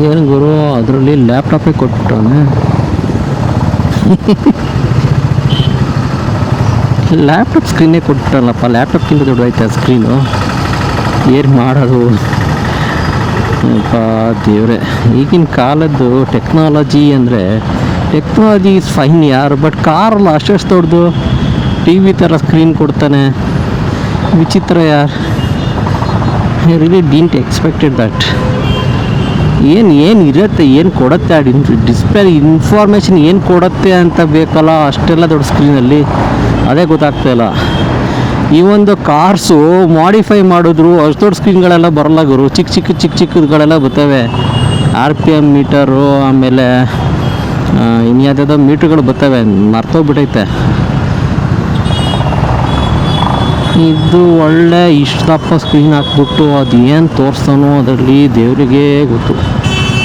ಏನು ಗುರು ಅದರಲ್ಲಿ ಲ್ಯಾಪ್ಟಾಪೇ ಕೊಟ್ಬಿಟ್ಟವನೆ. Laptop ಸ್ಕ್ರೀನೇ ಕೊಟ್ಬಿಟ್ಟಲ್ಲಪ್ಪ. ಲ್ಯಾಪ್ಟಾಪ್ಗಿಂತ ದೊಡ್ಡದೈತೆ screen. ಏನು ಮಾಡೋದು ಅಪ್ಪ ದೇವ್ರೆ. ಈಗಿನ ಕಾಲದ್ದು ಟೆಕ್ನಾಲಜಿ ಅಂದರೆ ಟೆಕ್ನಾಲಜಿ ಇಸ್ ಫೈನ್ ಯಾರು, ಬಟ್ ಕಾರಲ್ಲ ಅಷ್ಟು ದೊಡ್ಡದು ಟಿ ವಿ ಥರ ಸ್ಕ್ರೀನ್ ಕೊಡ್ತಾನೆ. ವಿಚಿತ್ರ ಯಾರು. I really didn't expected that. ಏನು ಇರುತ್ತೆ, ಏನು ಕೊಡುತ್ತೆ ಆ ಡಿಸ್ಪ್ಲೇ ಇನ್ಫಾರ್ಮೇಷನ್ ಏನು ಕೊಡುತ್ತೆ ಅಂತ ಬೇಕಲ್ಲ, ಅಷ್ಟೆಲ್ಲ ದೊಡ್ಡ ಸ್ಕ್ರೀನಲ್ಲಿ ಅದೇ ಗೊತ್ತಾಗ್ತಾಯಿಲ್ಲ. ಈ ಒಂದು ಕಾರ್ಸು ಮಾಡಿಫೈ ಮಾಡಿದ್ರು ಅಷ್ಟು ದೊಡ್ಡ ಸ್ಕ್ರೀನ್ಗಳೆಲ್ಲ ಬರೋಲ್ಲ ಗುರು. ಚಿಕ್ಕದುಗಳೆಲ್ಲ ಬರ್ತವೆ. RPM ಮೀಟರು, ಆಮೇಲೆ ಇನ್ನು ಯಾವುದಾದ್ರು ಮೀಟ್ರ್ಗಳು ಬರ್ತವೆ, ಮರ್ತೋಗ್ಬಿಟ್ಟೈತೆ. ಇದು ಒಳ್ಳೆ ಇಷ್ಟಪ್ಪ ಸ್ಕ್ರೀನ್ ಹಾಕ್ಬಿಟ್ಟು ಅದು ಏನು ತೋರಿಸ್ತಾನೋ ಅದರಲ್ಲಿ ದೇವರಿಗೆ ಗೊತ್ತು.